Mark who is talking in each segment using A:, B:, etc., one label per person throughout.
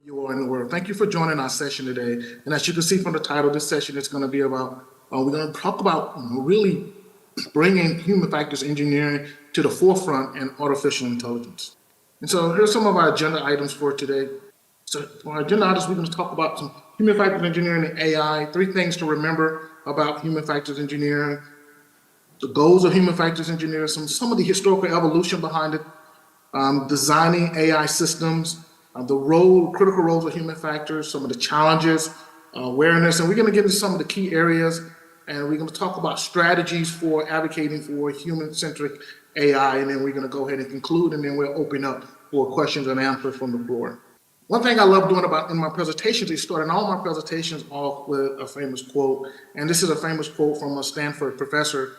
A: You are in the world. Thank you for joining our session today. And as you can see from the title, this session is going to be about, we're going to talk about really bringing human factors engineering to the forefront in artificial intelligence. And so here's some of our agenda items for today. So for our agenda items, we're going to talk about some human factors engineering and AI, three things to remember about human factors engineering, the goals of human factors engineering, some of the historical evolution behind it, designing AI systems, critical roles of human factors, some of the challenges, awareness, and we're going to get into some of the key areas, and we're going to talk about strategies for advocating for human-centric AI, and then we're going to go ahead and conclude, and then we'll open up for questions and answers from the floor. One thing I love doing in my presentations is starting all my presentations off with a famous quote, and this is a famous quote from a Stanford professor,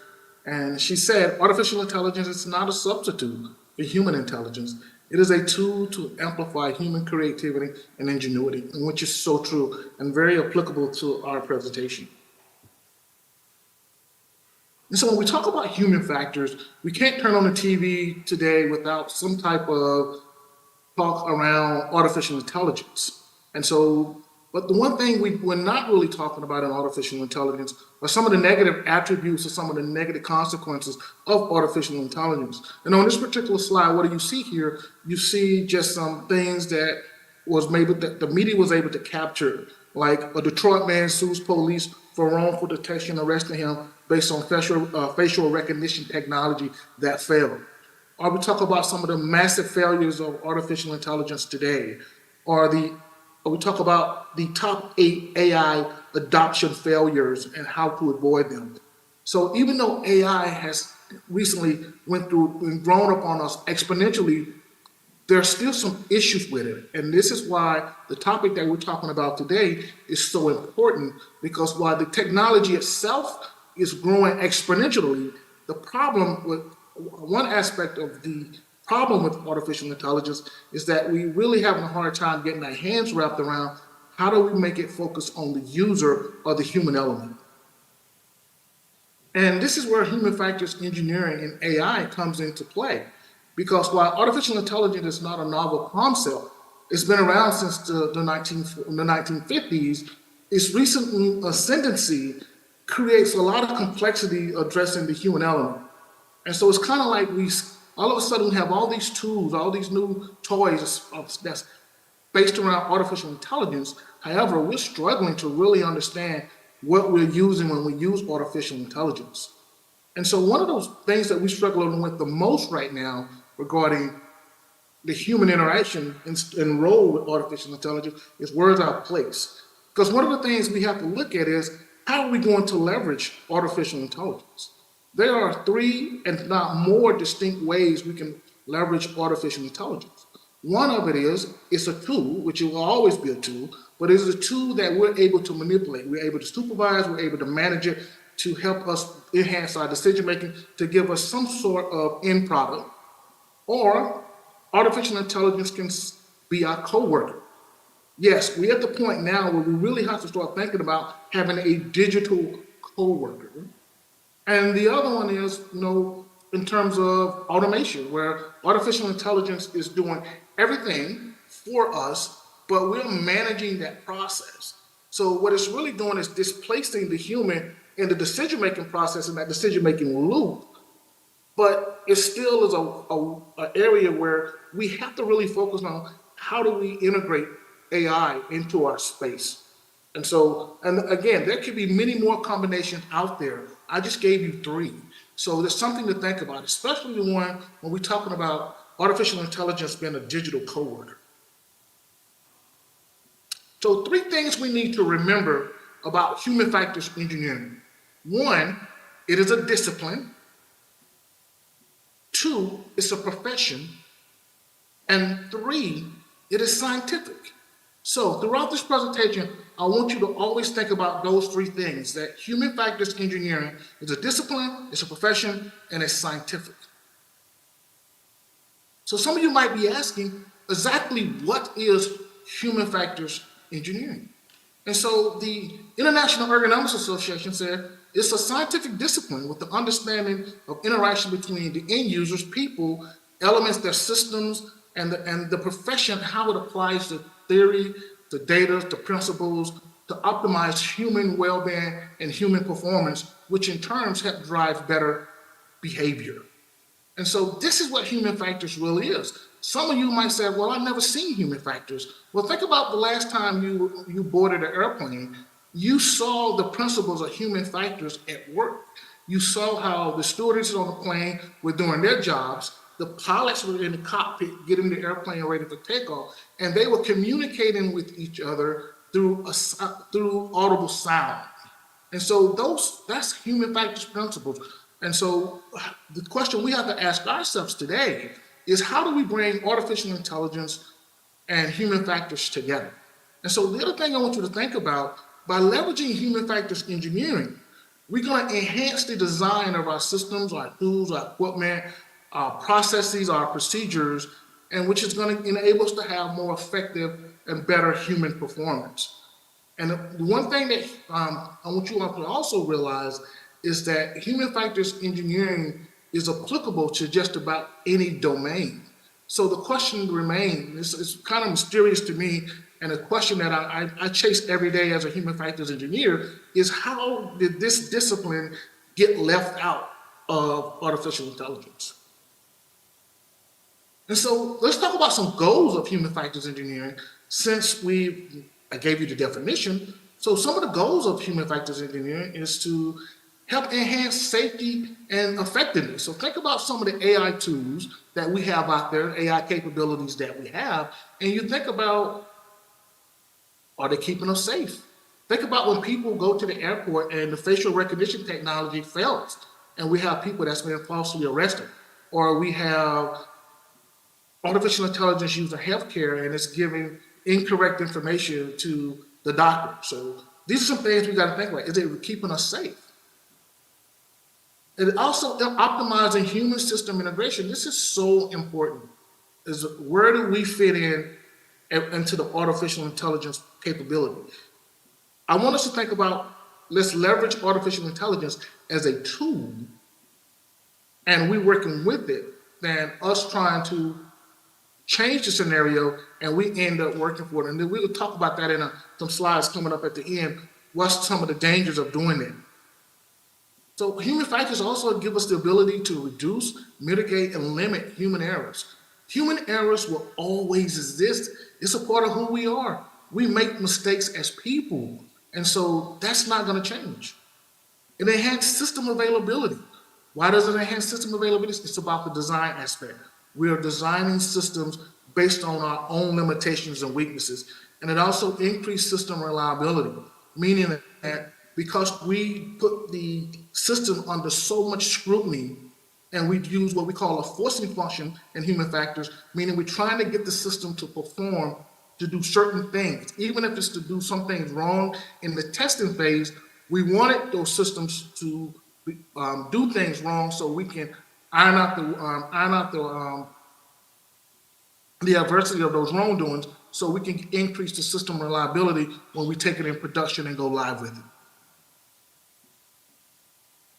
A: and she said, "Artificial intelligence is not a substitute for human intelligence. It is a tool to amplify human creativity and ingenuity," which is so true and very applicable to our presentation. And so when we talk about human factors, we can't turn on the TV today without some type of talk around artificial intelligence. And so, but the one thing we're not really talking about in artificial intelligence are some of the negative attributes or some of the negative consequences of artificial intelligence. And on this particular slide, what do you see here? You see just some things that the media was able to capture, like a Detroit man sues police for wrongful detection, arresting him based on facial recognition technology that failed. Or we talk about some of the massive failures of artificial intelligence today, or we talk about the top 8 AI adoption failures and how to avoid them. So even though AI has recently went through and grown upon us exponentially, there are still some issues with it. And this is why the topic that we're talking about today is so important, because while the technology itself is growing exponentially, the problem with one aspect of the problem with artificial intelligence is that we really having a hard time getting our hands wrapped around how do we make it focus on the user or the human element. And this is where human factors engineering and AI comes into play. Because while artificial intelligence is not a novel concept, it's been around since the 1950s, its recent ascendancy creates a lot of complexity addressing the human element. And so it's kind of like all of a sudden we have all these tools, all these new toys that's based around artificial intelligence. However, we're struggling to really understand what we're using when we use artificial intelligence. And so one of those things that we're struggling with the most right now regarding the human interaction and role with artificial intelligence is where's our place? Because one of the things we have to look at is how are we going to leverage artificial intelligence? There are 3 and not more distinct ways we can leverage artificial intelligence. One of it is it's a tool, which it will always be a tool, but it's a tool that we're able to manipulate. We're able to supervise, we're able to manage it to help us enhance our decision making, to give us some sort of end product. Or artificial intelligence can be our co-worker. Yes, we're at the point now where we really have to start thinking about having a digital co-worker. And the other one is, in terms of automation, where artificial intelligence is doing everything for us, but we're managing that process. So what it's really doing is displacing the human in the decision-making process, in that decision-making loop, but it still is a area where we have to really focus on how do we integrate AI into our space. And so, and again, there could be many more combinations out there. I just gave you 3. So there's something to think about, especially the one when we're talking about artificial intelligence being a digital coworker. So 3 things we need to remember about human factors engineering. 1, it is a discipline. 2, it's a profession. And 3, it is scientific. So throughout this presentation, I want you to always think about those 3 things, that human factors engineering is a discipline, it's a profession, and it's scientific. So some of you might be asking, exactly what is human factors engineering? And so the International Ergonomics Association said it's a scientific discipline with the understanding of interaction between the end users, people, elements, their systems, and the profession, how it applies to theory, to data, to principles, to optimize human well-being and human performance, which in turns help drive better behavior. And so this is what human factors really is. Some of you might say, well, I've never seen human factors. Well, think about the last time you boarded an airplane. You saw the principles of human factors at work. You saw how the stewardesses on the plane were doing their jobs. The pilots were in the cockpit getting the airplane ready for takeoff, and they were communicating with each other through audible sound. And so that's human factors principles. And so the question we have to ask ourselves today is, how do we bring artificial intelligence and human factors together? And so the other thing I want you to think about, by leveraging human factors engineering, we're going to enhance the design of our systems, our tools, our equipment, our processes, our procedures, and which is going to enable us to have more effective and better human performance. And the one thing that I want you all to also realize is that human factors engineering is applicable to just about any domain. So the question remains, it's kind of mysterious to me, and a question that I chase every day as a human factors engineer is, how did this discipline get left out of artificial intelligence? And so let's talk about some goals of human factors engineering, since I gave you the definition. So some of the goals of human factors engineering is to help enhance safety and effectiveness. So think about some of the AI tools that we have out there, AI capabilities that we have, and you think about, are they keeping us safe? Think about when people go to the airport and the facial recognition technology fails, and we have people that's been falsely arrested, or we have artificial intelligence used in healthcare and it's giving incorrect information to the doctor. So these are some things we got to think about. Is it keeping us safe? And also optimizing human system integration. This is so important. Is where do we fit into the artificial intelligence capability? I want us to think about, let's leverage artificial intelligence as a tool, and we working with it, than us trying to change the scenario and we end up working for it. And then we'll talk about that in some slides coming up at the end. What's some of the dangers of doing it? So human factors also give us the ability to reduce, mitigate, and limit human errors. Human errors will always exist. It's a part of who we are. We make mistakes as people, and so that's not going to change. It enhances system availability. Why does it enhance system availability? It's about the design aspect. We are designing systems based on our own limitations and weaknesses, and it also increases system reliability, meaning that because we put the system under so much scrutiny, and we use what we call a forcing function in human factors, meaning we're trying to get the system to perform, to do certain things, even if it's to do some things wrong in the testing phase. We wanted those systems to do things wrong so we can iron out the adversity of those wrongdoings, so we can increase the system reliability when we take it in production and go live with it.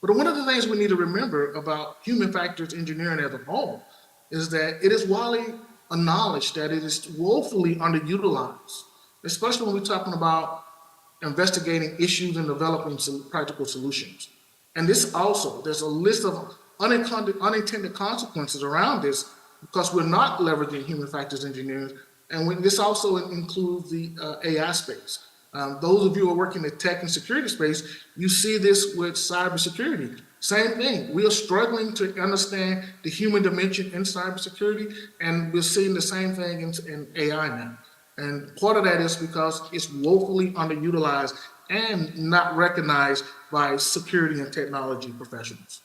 A: But one of the things we need to remember about human factors engineering as a whole is that it is widely acknowledged that it is woefully underutilized, especially when we're talking about investigating issues and developing some practical solutions. And this also, there's a list of unintended consequences around this because we're not leveraging human factors engineering. And this also includes the AI space. Those of you who are working in the tech and security space, you see this with cybersecurity. Same thing. We are struggling to understand the human dimension in cybersecurity, and we're seeing the same thing in AI now. And part of that is because it's woefully underutilized and not recognized by security and technology professionals.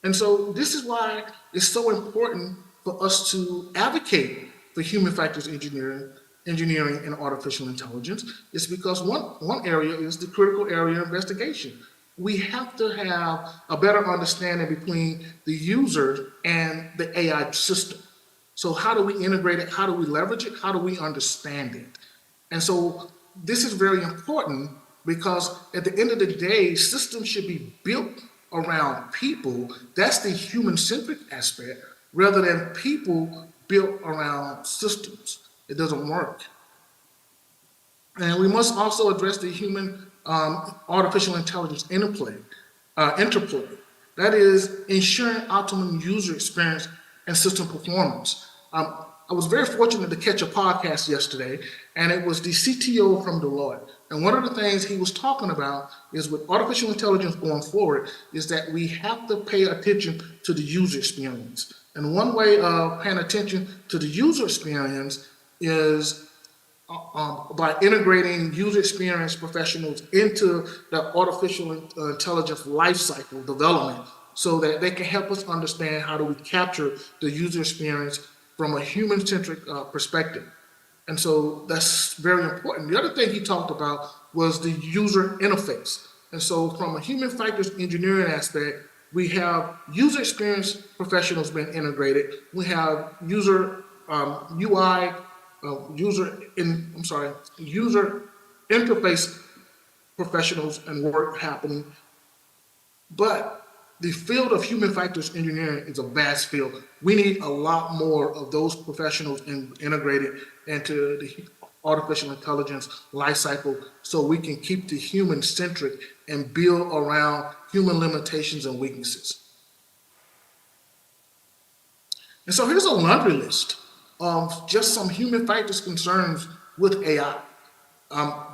A: And so this is why it's so important for us to advocate for human factors engineering and artificial intelligence. Is because one area is the critical area of investigation. We have to have a better understanding between the user and the AI system. So how do we integrate it? How do we leverage it? How do we understand it? And so this is very important because at the end of the day, systems should be built around people. That's the human-centric aspect, rather than people built around systems. It doesn't work. And we must also address the human artificial intelligence interplay. That is ensuring optimum user experience and system performance. I was very fortunate to catch a podcast yesterday, and it was the CTO from Deloitte. And one of the things he was talking about is with artificial intelligence going forward is that we have to pay attention to the user experience. And one way of paying attention to the user experience is by integrating user experience professionals into the artificial intelligence lifecycle development so that they can help us understand how do we capture the user experience from a human-centric perspective. And so that's very important. The other thing he talked about was the user interface. And so from a human factors engineering aspect, we have user experience professionals being integrated. We have user UI, user interface professionals and work happening. But the field of human factors engineering is a vast field. We need a lot more of those professionals integrated into the artificial intelligence lifecycle so we can keep the human centric and build around human limitations and weaknesses. And so here's a laundry list of just some human factors concerns with AI.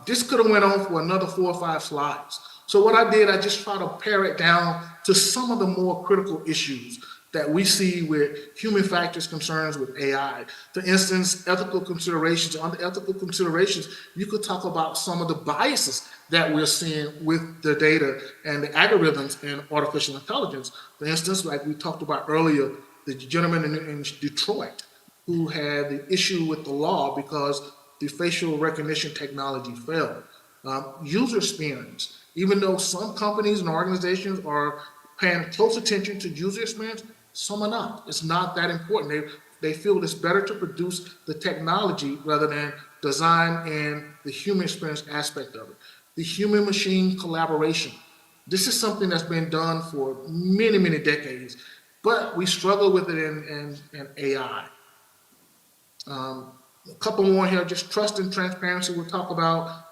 A: This could have went on for another 4 or 5 slides. So what I did, I just tried to pare it down to some of the more critical issues that we see with human factors concerns with AI. For instance, ethical considerations. Under ethical considerations, you could talk about some of the biases that we're seeing with the data and the algorithms in artificial intelligence. For instance, like we talked about earlier, the gentleman in Detroit who had the issue with the law because the facial recognition technology failed. User experience. Even though some companies and organizations are paying close attention to user experience, some are not. It's not that important. They feel it's better to produce the technology rather than design and the human experience aspect of it. The human-machine collaboration. This is something that's been done for many, many decades, but we struggle with it in AI. A couple more here, just trust and transparency we'll talk about.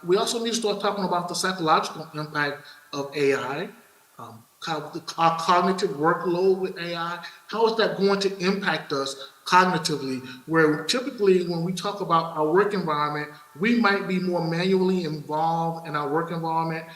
A: We also need to start talking about the psychological impact of AI, our cognitive workload with AI. How is that going to impact us cognitively? Where typically when we talk about our work environment, we might be more manually involved in our work environment,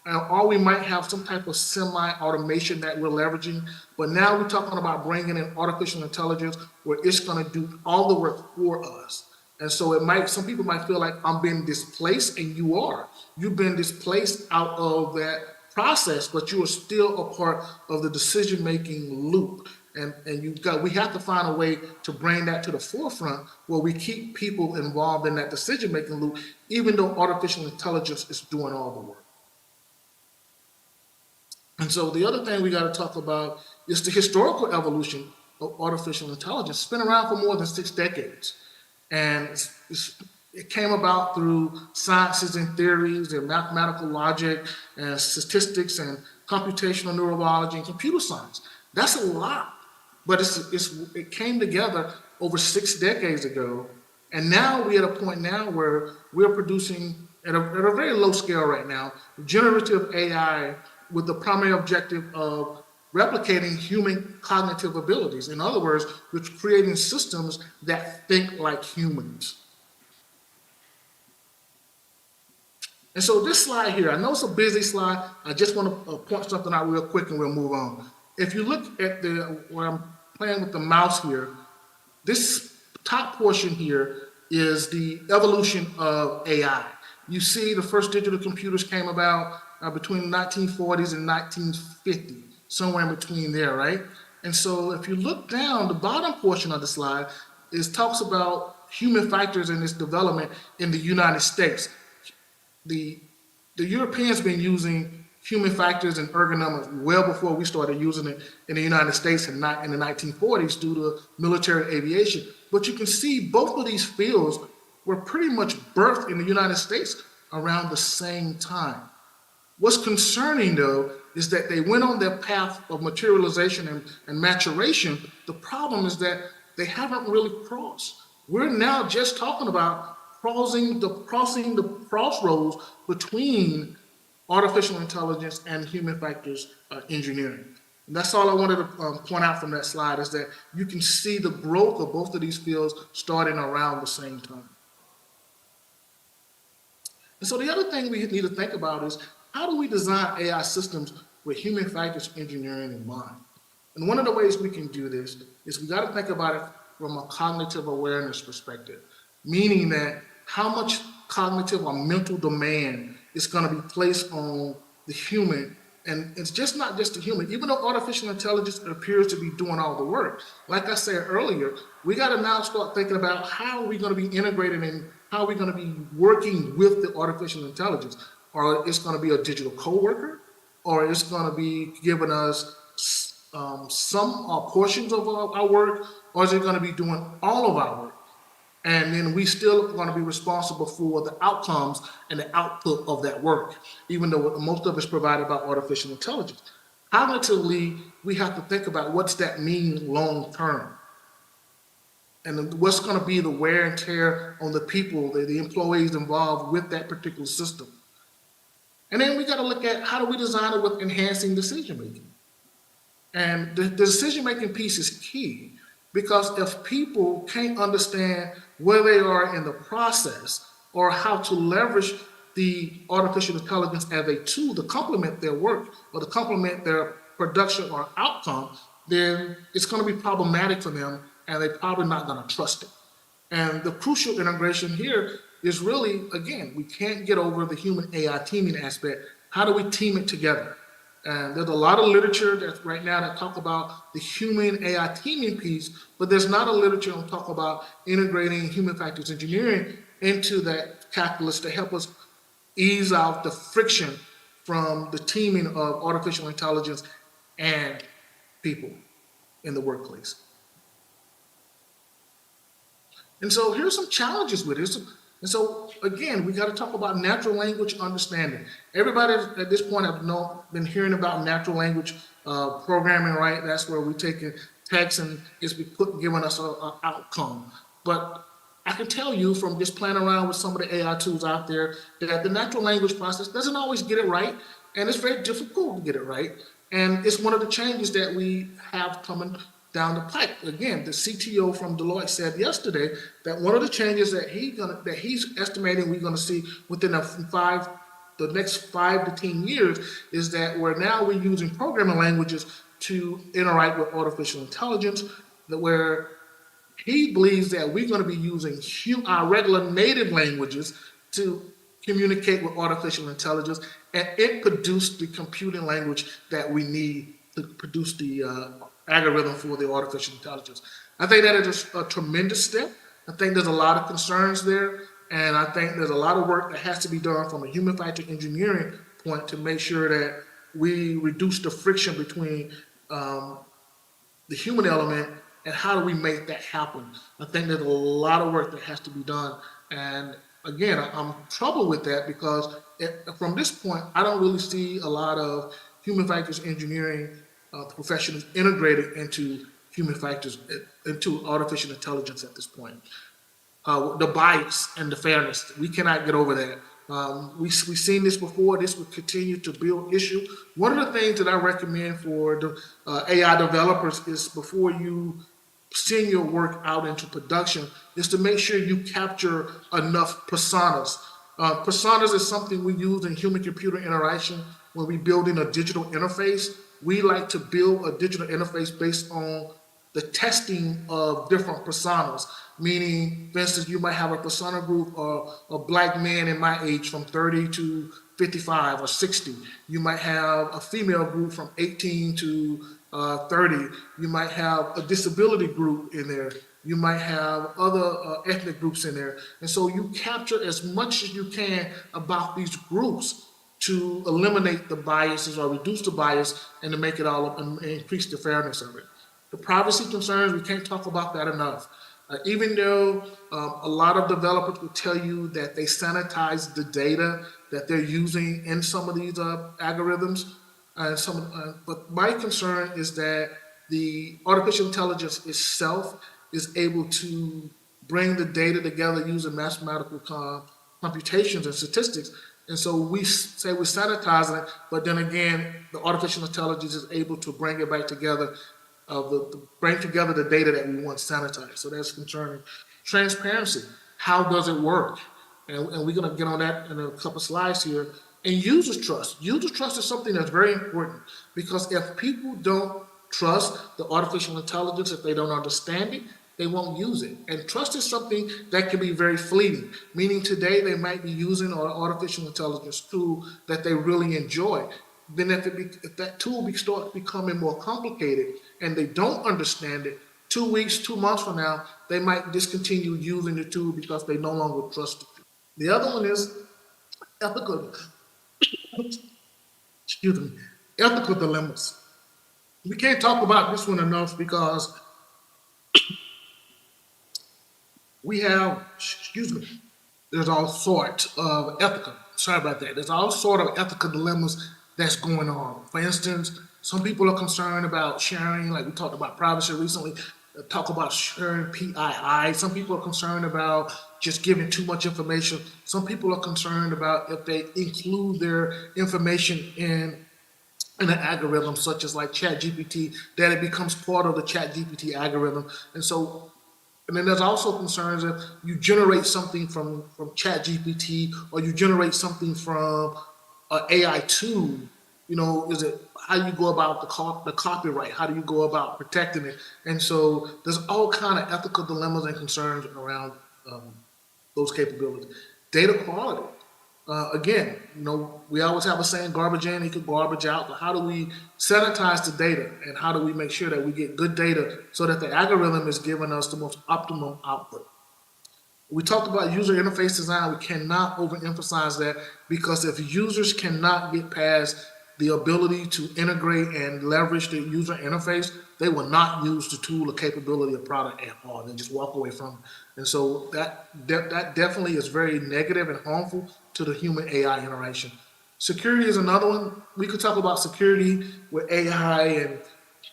A: or we might have some type of semi-automation that we're leveraging. But now we're talking about bringing in artificial intelligence where it's going to do all the work for us. And so some people might feel like I'm being displaced, and you are. You've been displaced out of that process, but you are still a part of the decision-making loop. And we have to find a way to bring that to the forefront where we keep people involved in that decision-making loop, even though artificial intelligence is doing all the work. And so the other thing we got to talk about is the historical evolution of artificial intelligence. It's been around for more than 6 decades. And it came about through sciences and theories and mathematical logic and statistics and computational neurology and computer science. That's a lot, but it came together over 6 decades ago. And now we're at a point now where we're producing at a very low scale right now, generative AI with the primary objective of replicating human cognitive abilities. In other words, we're creating systems that think like humans. And so this slide here, I know it's a busy slide. I just want to point something out real quick and we'll move on. If you look at where I'm playing with the mouse here, this top portion here is the evolution of AI. You see the first digital computers came about between the 1940s and 1950, somewhere in between there, right? And so if you look down, the bottom portion of the slide talks about human factors in its development in the United States. The Europeans been using human factors and ergonomics well before we started using it in the United States in the 1940s due to military aviation. But you can see both of these fields were pretty much birthed in the United States around the same time. What's concerning, though, is that they went on their path of materialization and maturation. The problem is that they haven't really crossed. We're now just talking about crossing the crossroads between artificial intelligence and human factors engineering. And that's all I wanted to point out from that slide, is that you can see the growth of both of these fields starting around the same time. And so the other thing we need to think about is, how do we design AI systems with human factors engineering in mind? And one of the ways we can do this is we got to think about it from a cognitive awareness perspective, meaning that how much cognitive or mental demand is going to be placed on the human. And it's just not just the human. Even though artificial intelligence appears to be doing all the work, like I said earlier, we got to now start thinking about how are we going to be integrated and how are we going to be working with the artificial intelligence. Or it's going to be a digital coworker, or it's going to be giving us some portions of our work, or is it going to be doing all of our work? And then we still going to be responsible for the outcomes and the output of that work, even though most of it's provided by artificial intelligence. Cognitively, we have to think about what's that mean long term, and what's going to be the wear and tear on the people, the employees involved with that particular system. And then we got to look at, how do we design it with enhancing decision making? And the decision-making piece is key, because if people can't understand where they are in the process or how to leverage the artificial intelligence as a tool to complement their work or to complement their production or outcome, then it's going to be problematic for them, and they're probably not going to trust it. And the crucial integration here is really, again, we can't get over the human AI teaming aspect. How do we team it together? And there's a lot of literature that's right now that talk about the human AI teaming piece, but there's not a literature that talk about integrating human factors engineering into that calculus to help us ease out the friction from the teaming of artificial intelligence and people in the workplace. And so here's some challenges with it. And so, again, we got to talk about natural language understanding. Everybody at this point have been hearing about natural language programming, right? That's where we take text and it's giving us an outcome. But I can tell you from just playing around with some of the AI tools out there that the natural language process doesn't always get it right, and it's very difficult to get it right. And it's one of the changes that we have coming down the pipe. Again, the CTO from Deloitte said yesterday that one of the changes that he's estimating we're going to see within the next 5 to 10 years is that we're using programming languages to interact with artificial intelligence, where he believes that we're going to be using our regular native languages to communicate with artificial intelligence, and it produced the computing language that we need to produce the algorithm for the artificial intelligence. I think that is a tremendous step. I think there's a lot of concerns there, and I think there's a lot of work that has to be done from a human factor engineering point to make sure that we reduce the friction between the human element and how do we make that happen. I think there's a lot of work that has to be done, and again, I'm troubled with that because from this point, I don't really see a lot of human factors engineering professionals integrated into human factors, into artificial intelligence at this point. The bias and the fairness, we cannot get over that. We've seen this before. This will continue to build issue. One of the things that I recommend for the AI developers is, before you send your work out into production, is to make sure you capture enough personas. Personas is something we use in human-computer interaction when we're building a digital interface. We like to build a digital interface based on the testing of different personas, meaning, for instance, you might have a persona group of Black men in my age from 30 to 55 or 60. You might have a female group from 18 to 30. You might have a disability group in there. You might have other ethnic groups in there. And so you capture as much as you can about these groups to eliminate the biases or reduce the bias and to make it all up and increase the fairness of it. The privacy concerns, we can't talk about that enough. Even though a lot of developers will tell you that they sanitize the data that they're using in some of these algorithms, but my concern is that the artificial intelligence itself is able to bring the data together using mathematical computations and statistics. And so we say we're sanitizing it, but then again, the artificial intelligence is able to bring it back together, bring together the data that we want sanitized. So that's concerning. Transparency. How does it work? And we're going to get on that in a couple slides here. And user trust. User trust is something that's very important, because if people don't trust the artificial intelligence, if they don't understand it, they won't use it. And trust is something that can be very fleeting, meaning today they might be using an artificial intelligence tool that they really enjoy. Then if that tool starts becoming more complicated and they don't understand it, 2 weeks, 2 months from now, they might discontinue using the tool because they no longer trust it. The other one is ethical, excuse me, ethical dilemmas. We can't talk about this one enough because we have, excuse me, there's all sorts of there's all sort of ethical dilemmas that's going on. For instance, some people are concerned about sharing, like we talked about privacy recently, talk about sharing PII. Some people are concerned about just giving too much information. Some people are concerned about if they include their information in an algorithm such as like ChatGPT, that it becomes part of the ChatGPT algorithm. And then there's also concerns if you generate something from ChatGPT, or you generate something from an AI tool, is it how you go about the copyright? How do you go about protecting it? And so there's all kind of ethical dilemmas and concerns around those capabilities. Data quality. Again, we always have a saying, garbage in equals garbage out, but how do we sanitize the data, and how do we make sure that we get good data so that the algorithm is giving us the most optimal output? We talked about user interface design. We cannot overemphasize that, because if users cannot get past the ability to integrate and leverage the user interface, they will not use the tool or capability or product at all. They just walk away from it. And so that definitely is very negative and harmful to the human AI interaction. Security is another one. We could talk about security with AI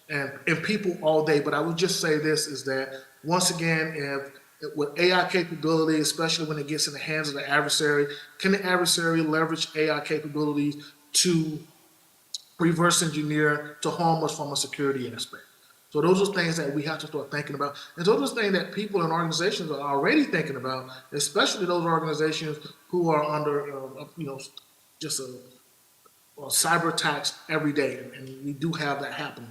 A: and people all day, but I would just say this is that, once again, with AI capability, especially when it gets in the hands of the adversary, can the adversary leverage AI capabilities to reverse engineer to harm us from a security aspect? So those are things that we have to start thinking about. And those are things that people and organizations are already thinking about, especially those organizations who are under, just cyber attacks every day. And we do have that happening.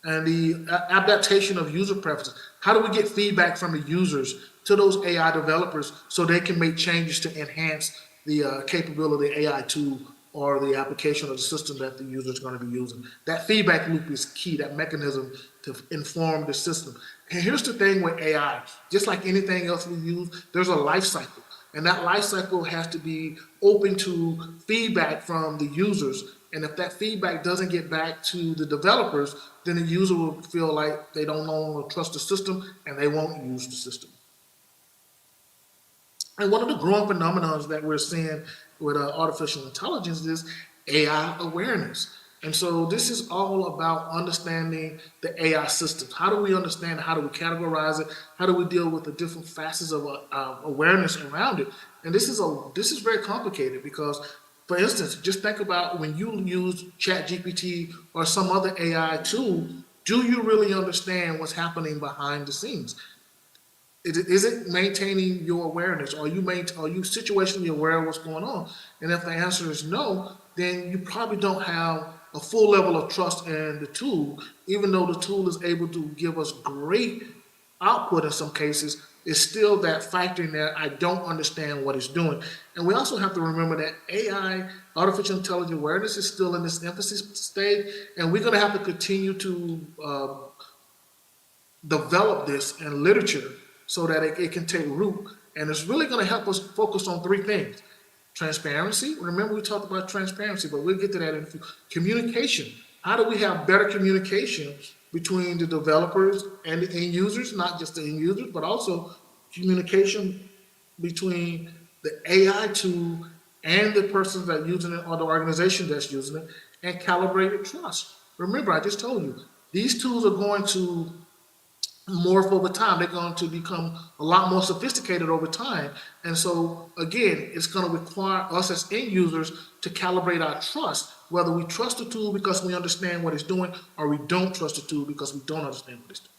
A: And the adaptation of user preferences. How do we get feedback from the users to those AI developers so they can make changes to enhance the capability of the AI tool or the application of the system that the user is going to be using? That feedback loop is key, that mechanism to inform the system. And here's the thing with AI, just like anything else we use, there's a life cycle. And that life cycle has to be open to feedback from the users. And if that feedback doesn't get back to the developers, then the user will feel like they don't no longer trust the system, and they won't use the system. And one of the growing phenomena that we're seeing with artificial intelligence is AI awareness. And so this is all about understanding the AI systems. How do we understand it? How do we categorize it? How do we deal with the different facets of awareness around it? And this is very complicated because, for instance, just think about when you use ChatGPT or some other AI tool, do you really understand what's happening behind the scenes? Is it maintaining your awareness? Are you situationally aware of what's going on? And if the answer is no, then you probably don't have a full level of trust in the tool, even though the tool is able to give us great output in some cases. It's still that factor in there, I don't understand what it's doing. And we also have to remember that AI, artificial intelligence awareness, is still in this infancy stage, and we're going to have to continue to develop this in literature so that it can take root. And it's really going to help us focus on 3 things. Transparency. Remember, we talked about transparency, but we'll get to that in a few. Communication. How do we have better communication between the developers and the end users, not just the end users, but also communication between the AI tool and the persons that are using it or the organization that's using it, and calibrated trust. Remember, I just told you, these tools are going to morph over time. They're going to become a lot more sophisticated over time. And so, again, it's going to require us as end users to calibrate our trust, whether we trust the tool because we understand what it's doing or we don't trust the tool because we don't understand what it's doing.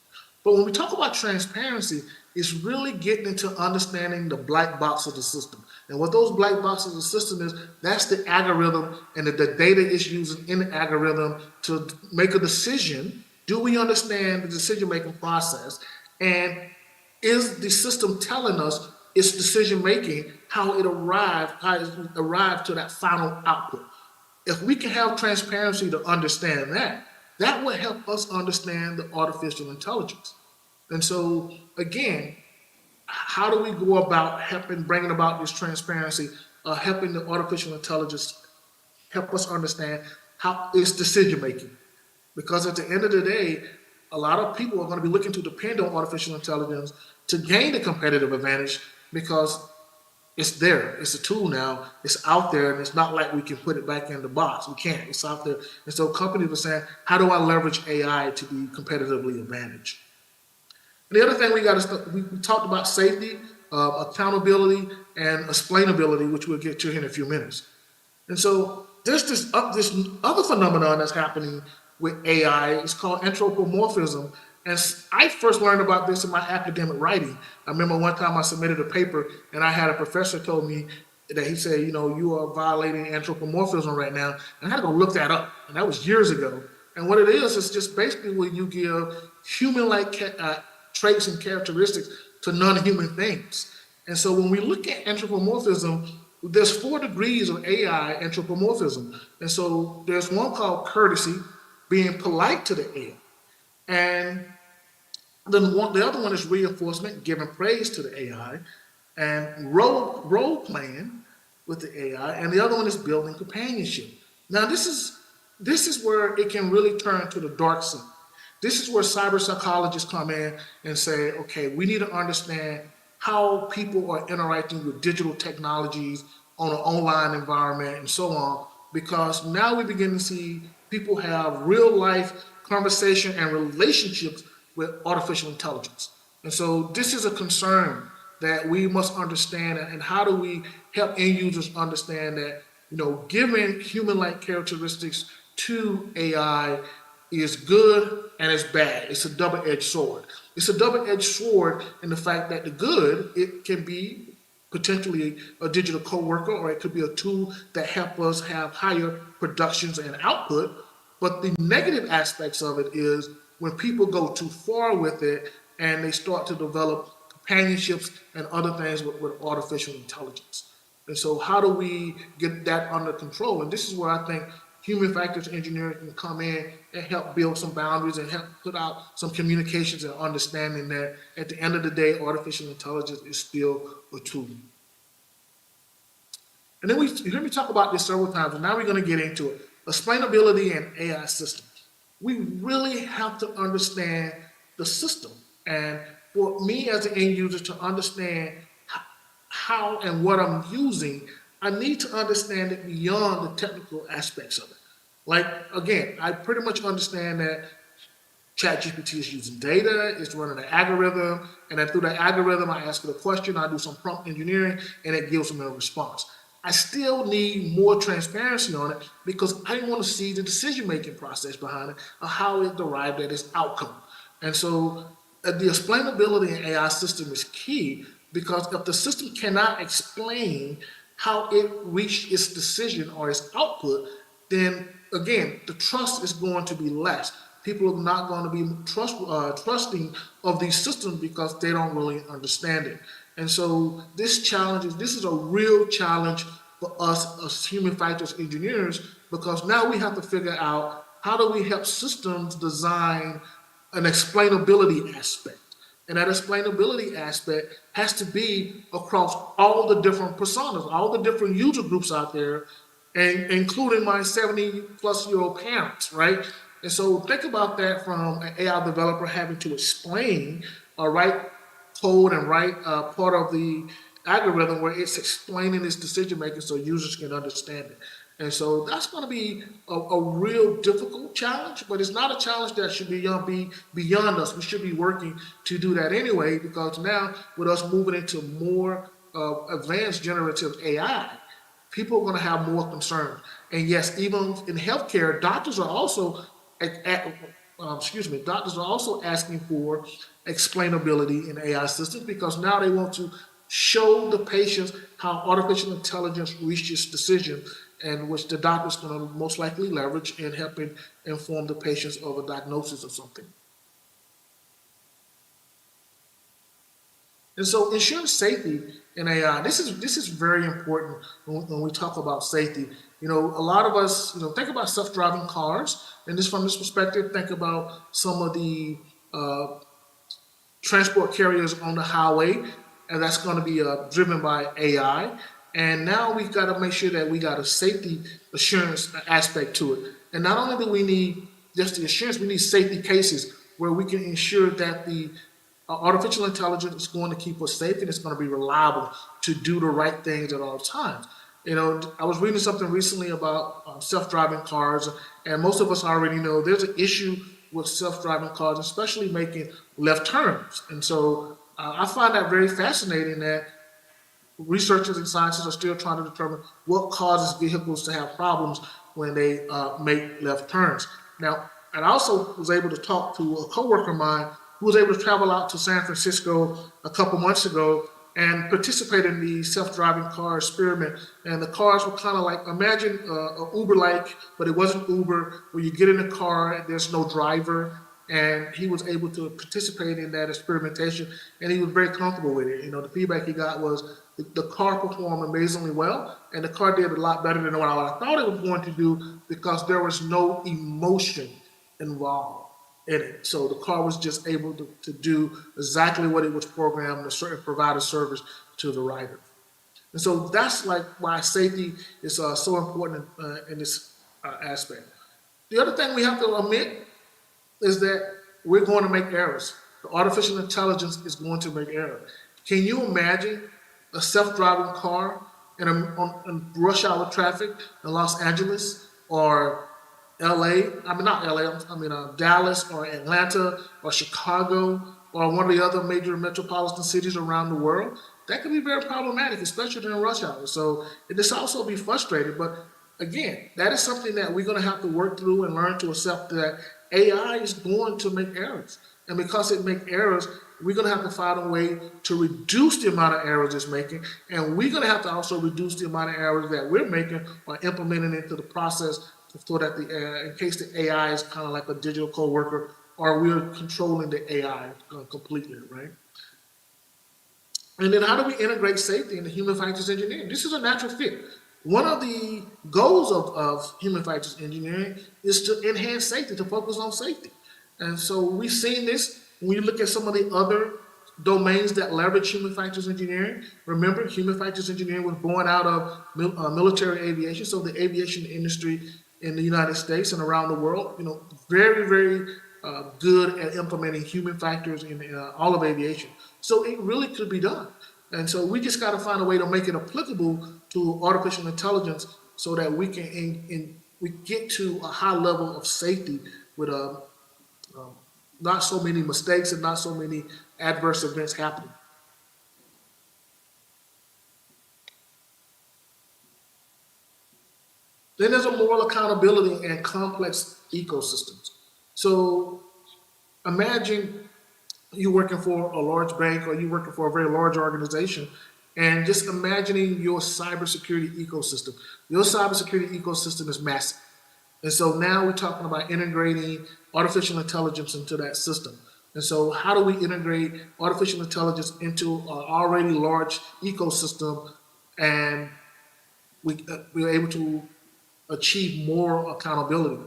A: But when we talk about transparency, it's really getting into understanding the black box of the system. And what those black boxes of the system is, that's the algorithm and the data it's using in the algorithm to make a decision. Do we understand the decision-making process? And is the system telling us its decision-making, how it arrived to that final output? If we can have transparency to understand that, that will help us understand the artificial intelligence. And so, again, how do we go about bringing about this transparency, helping the artificial intelligence help us understand how its decision making? Because at the end of the day, a lot of people are going to be looking to depend on artificial intelligence to gain the competitive advantage because it's there. It's a tool now. It's out there, and it's not like we can put it back in the box. We can't. It's out there. And so companies are saying, how do I leverage AI to be competitively advantaged? And the other thing we talked about safety, accountability, and explainability, which we'll get to here in a few minutes. And so there's this other phenomenon that's happening with AI. It's called anthropomorphism. And I first learned about this in my academic writing. I remember one time I submitted a paper, and I had a professor told me that he said, you are violating anthropomorphism right now. And I had to go look that up, and that was years ago. And what it is just basically when you give human-like traits and characteristics to non-human things. And so when we look at anthropomorphism, there's 4 degrees of AI anthropomorphism. And so there's one called courtesy, being polite to the AI. And then the other one is reinforcement, giving praise to the AI, and role playing with the AI, and the other one is building companionship. Now this is where it can really turn to the dark side. This is where cyber psychologists come in and say, okay, we need to understand how people are interacting with digital technologies on an online environment and so on, because now we begin to see people have real life conversation and relationships with artificial intelligence. And so this is a concern that we must understand, and how do we help end users understand that, giving human-like characteristics to AI is good and it's bad. It's a double-edged sword. It's a double-edged sword in the fact that the good, it can be potentially a digital coworker, or it could be a tool that help us have higher productions and output. But the negative aspects of it is when people go too far with it and they start to develop companionships and other things with artificial intelligence. And so how do we get that under control? And this is where I think human factors engineering can come in and help build some boundaries and help put out some communications and understanding that at the end of the day, artificial intelligence is still a tool. And then you heard me talk about this several times, and now we're going to get into it. Explainability and AI systems. We really have to understand the system. And for me as an end user to understand how and what I'm using, I need to understand it beyond the technical aspects of it. Like, again, I pretty much understand that ChatGPT is using data, it's running an algorithm, and then through that algorithm, I ask it a question, I do some prompt engineering, and it gives me a response. I still need more transparency on it because I want to see the decision-making process behind it, or how it derived at its outcome. And so the explainability in AI system is key, because if the system cannot explain how it reached its decision or its output, then again, the trust is going to be less. People are not going to be trusting of these systems because they don't really understand it. And so this is a real challenge for us as human factors engineers, because now we have to figure out how do we help systems design an explainability aspect. And that explainability aspect has to be across all the different personas, all the different user groups out there, and including my 70-plus-year-old parents, right? And so think about that from an AI developer having to explain or write code and write part of the algorithm where it's explaining its decision making so users can understand it. And so that's going to be a real difficult challenge, but it's not a challenge that should be beyond us. We should be working to do that anyway, because now with us moving into more advanced generative AI, people are going to have more concerns. And yes, even in healthcare, doctors are also asking for explainability in AI systems because now they want to show the patients how artificial intelligence reaches decisions, and which the doctor is going to most likely leverage in helping inform the patients of a diagnosis of something. And so ensuring safety in AI, this is very important when we talk about safety. A lot of us, think about self-driving cars, and this from this perspective, think about some of the transport carriers on the highway, and that's going to be driven by AI. And now we've got to make sure that we got a safety assurance aspect to it. And not only do we need just the assurance, we need safety cases where we can ensure that the artificial intelligence is going to keep us safe and it's going to be reliable to do the right things at all times. I was reading something recently about self-driving cars, and most of us already know there's an issue with self-driving cars, especially making left turns. And so I find that very fascinating that researchers and scientists are still trying to determine what causes vehicles to have problems when they make left turns. Now, and I also was able to talk to a coworker of mine who was able to travel out to San Francisco a couple months ago and participate in the self-driving car experiment. And the cars were kind of like, imagine Uber-like, but it wasn't Uber, where you get in the car and there's no driver. And he was able to participate in that experimentation, and he was very comfortable with it. The feedback he got was the car performed amazingly well, and the car did a lot better than what I thought it was going to do because there was no emotion involved in it. So the car was just able to do exactly what it was programmed to provide a service to the rider. And so that's like why safety is so important in this aspect. The other thing we have to admit is that we're going to make errors. The artificial intelligence is going to make errors. Can you imagine a self-driving car in rush hour traffic in Los Angeles or LA? Not LA, Dallas or Atlanta or Chicago or one of the other major metropolitan cities around the world? That could be very problematic, especially during rush hour. So this also be frustrating, but again, that is something that we're going to have to work through and learn to accept that AI is going to make errors. And because it makes errors, we're going to have to find a way to reduce the amount of errors it's making. And we're going to have to also reduce the amount of errors that we're making by implementing into the process so that in case the AI is kind of like a digital co-worker, or we're controlling the AI completely, right? And then how do we integrate safety into human factors engineering? This is a natural fit. One of the goals of human factors engineering is to enhance safety, to focus on safety. And so we've seen this when you look at some of the other domains that leverage human factors engineering. Remember, human factors engineering was born out of military aviation, so the aviation industry in the United States and around the world, very, very good at implementing human factors in all of aviation. So it really could be done. And so we just got to find a way to make it applicable to artificial intelligence so that we can we get to a high level of safety with not so many mistakes and not so many adverse events happening. Then there's a moral accountability and complex ecosystems. So imagine you working for a large bank or you working for a very large organization, and just imagining your cybersecurity ecosystem. Your cybersecurity ecosystem is massive. And so now we're talking about integrating artificial intelligence into that system. And so how do we integrate artificial intelligence into an already large ecosystem, and we're able to achieve more accountability?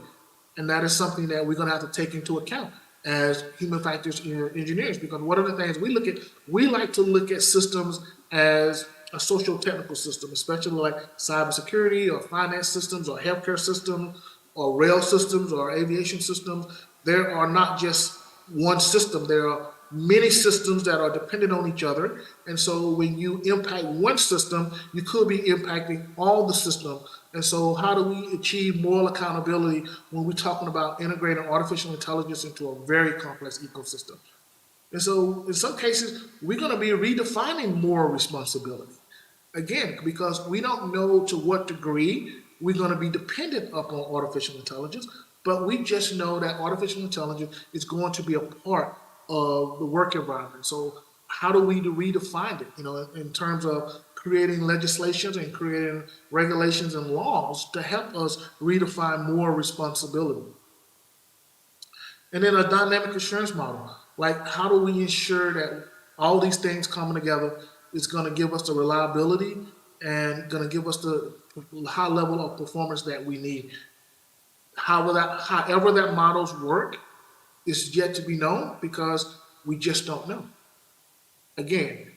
A: And that is something that we're going to have to take into account as human factors engineers, because one of the things we like to look at systems as a social technical system, especially like cybersecurity or finance systems or healthcare systems or rail systems or aviation systems. There are not just one system. There are many systems that are dependent on each other. And so when you impact one system, you could be impacting all the system. And so how do we achieve moral accountability when we're talking about integrating artificial intelligence into a very complex ecosystem? And so in some cases, we're going to be redefining moral responsibility. Again, because we don't know to what degree we're going to be dependent upon artificial intelligence, but we just know that artificial intelligence is going to be a part of the work environment. So how do we redefine it, in terms of creating legislations and creating regulations and laws to help us redefine moral responsibility? And then a dynamic assurance model. Like, how do we ensure that all these things coming together is going to give us the reliability and going to give us the high level of performance that we need? However that models work is yet to be known because we just don't know. Again,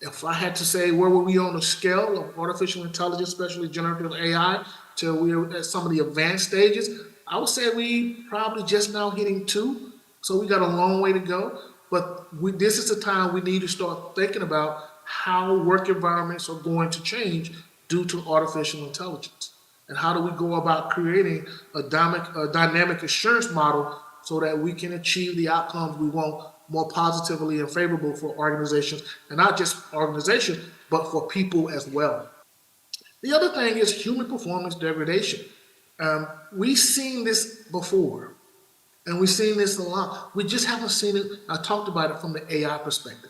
A: if I had to say where were we on the scale of artificial intelligence, especially generative AI, till we're at some of the advanced stages, I would say we probably just now hitting two. So we got a long way to go. But this is the time we need to start thinking about how work environments are going to change due to artificial intelligence. And how do we go about creating a dynamic assurance model so that we can achieve the outcomes we want more positively and favorable for organizations, and not just organizations, but for people as well. The other thing is human performance degradation. We've seen this before, and we've seen this a lot. We just haven't seen it. I talked about it from the AI perspective.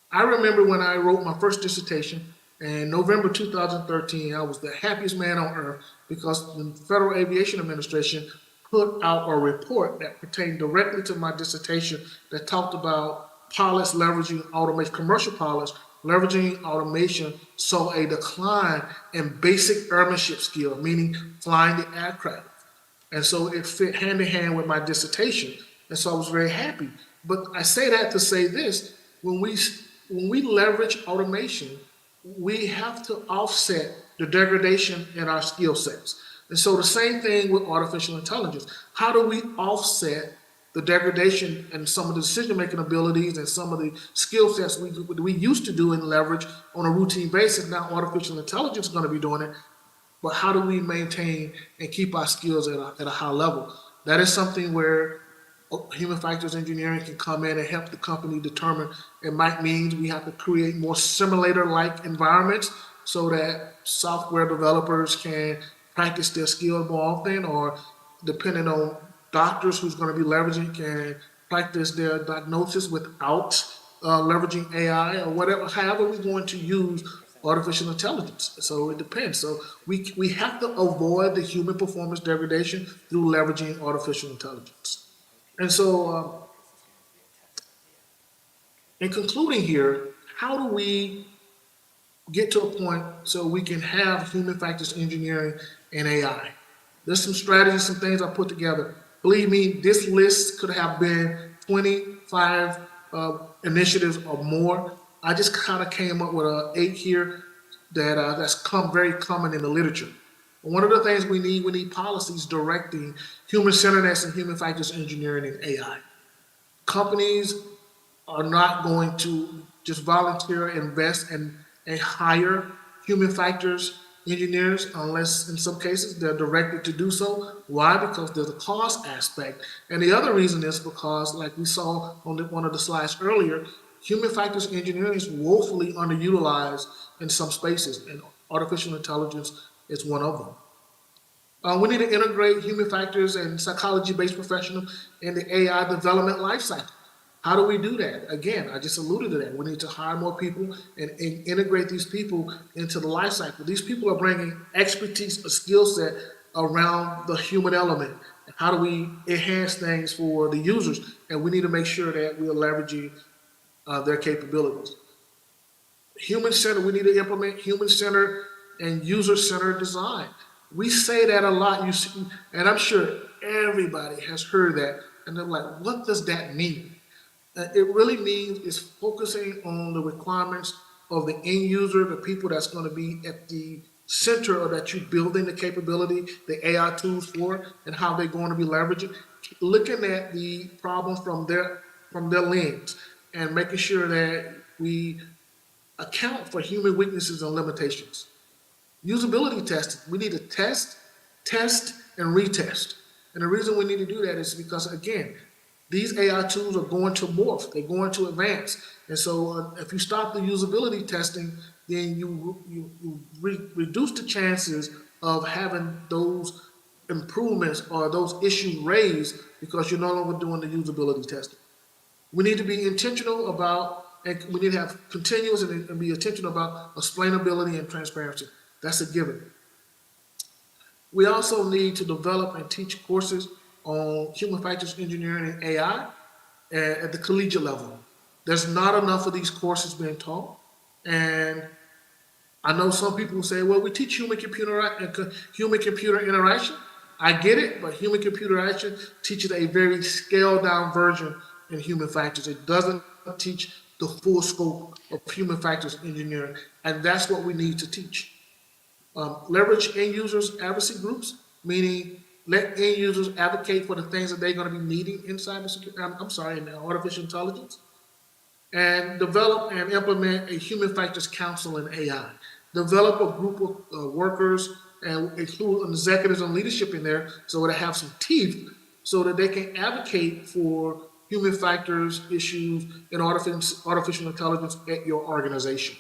A: I remember when I wrote my first dissertation in November 2013, I was the happiest man on earth because the Federal Aviation Administration put out a report that pertained directly to my dissertation that talked about pilots leveraging automation, commercial pilots leveraging automation saw a decline in basic airmanship skill, meaning flying the aircraft. And so it fit hand in hand with my dissertation. And so I was very happy. But I say that to say this, when we leverage automation, we have to offset the degradation in our skill sets. And so the same thing with artificial intelligence. How do we offset the degradation and some of the decision-making abilities and some of the skill sets we used to do and leverage on a routine basis? Now artificial intelligence is going to be doing it. But how do we maintain and keep our skills at a high level? That is something where human factors engineering can come in and help the company determine. It might mean we have to create more simulator-like environments so that software developers can practice their skill more often, or depending on doctors who's going to be leveraging can practice their diagnosis without leveraging AI or whatever, however we're going to use artificial intelligence. So it depends. So we have to avoid the human performance degradation through leveraging artificial intelligence. And so in concluding here, how do we get to a point so we can have human factors engineering and AI? There's some strategies, some things I put together. Believe me, this list could have been 25 initiatives or more. I just kind of came up with 8 here that's very common in the literature. One of the things we need policies directing human-centeredness and human factors engineering and AI. Companies are not going to just volunteer invest and hire human factors engineers unless in some cases they're directed to do so. Why? Because there's a cost aspect. And the other reason is because, like we saw on one of the slides earlier, human factors engineering is woefully underutilized in some spaces, and artificial intelligence is one of them. We need to integrate human factors and psychology-based professionals in the AI development lifecycle. How do we do that? Again, I just alluded to that. We need to hire more people and integrate these people into the life cycle. These people are bringing expertise, a skill set around the human element. How do we enhance things for the users? And we need to make sure that we are leveraging their capabilities. Human-centered, we need to implement human-centered and user-centered design. We say that a lot, and I'm sure everybody has heard that, and they're like, what does that mean? It really means is focusing on the requirements of the end user, the people that's going to be at the center of that you're building the capability, the AI tools for, and how they're going to be leveraging. Looking at the problem from their lens. and making sure that we account for human weaknesses and limitations. Usability testing, we need to test, and retest. And the reason we need to do that is because, again, these AI tools are going to morph, they're going to advance. And so if you stop the usability testing, then you reduce the chances of having those improvements or those issues raised because you're no longer doing the usability testing. We need to be intentional about, and we need to have continuous and be intentional about explainability and transparency. That's a given. We also need to develop and teach courses on human factors engineering and AI at the collegiate level. There's not enough of these courses being taught. And I know some people say, well, we teach human computer interaction. I get it, but human computer interaction teaches a very scaled down version in human factors. It doesn't teach the full scope of human factors engineering, and that's what we need to teach. Leverage end users advocacy groups, meaning let end users advocate for the things that they're going to be needing in cybersecurity. In artificial intelligence, and develop and implement a human factors council in AI. Develop a group of workers and include executives and leadership in there so they have some teeth so that they can advocate for human factors issues in artificial intelligence at your organization.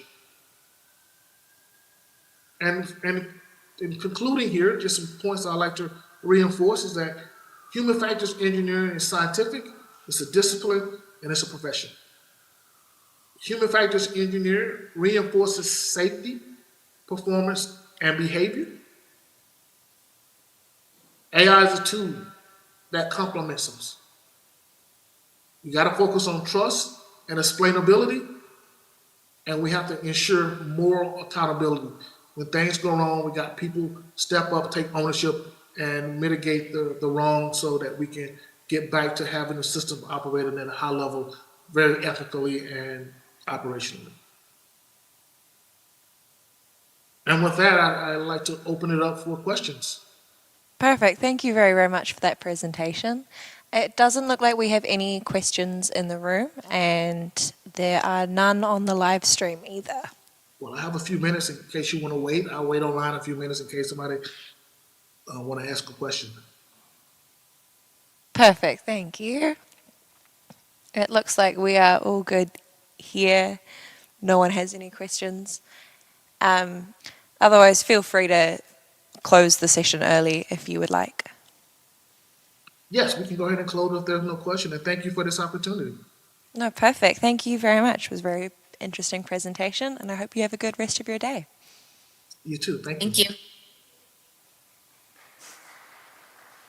A: And in concluding here, just some points I'd like to reinforce is that human factors engineering is scientific, it's a discipline, and it's a profession. Human factors engineering reinforces safety, performance, and behavior. AI is a tool that complements us. You got to focus on trust and explainability, and we have to ensure moral accountability. When things go wrong, we got people step up, take ownership, and mitigate the wrong so that we can get back to having a system operating at a high level, very ethically and operationally. And with that, I'd like to open it up for questions.
B: Perfect. Thank you very, very much for that presentation. It doesn't look like we have any questions in the room, and there are none on the live stream either.
A: Well, I have a few minutes in case you want to wait. I'll wait online a few minutes in case somebody want to ask a question.
B: Perfect. Thank you. It looks like we are all good here. No one has any questions. Otherwise, feel free to close the session early if you would like.
A: Yes, we can go ahead and close if there's no question. And thank you for this opportunity.
B: No, perfect. Thank you very much. It was a very interesting presentation, and I hope you have a good rest of your day.
A: You too. Thank you.
C: Thank you.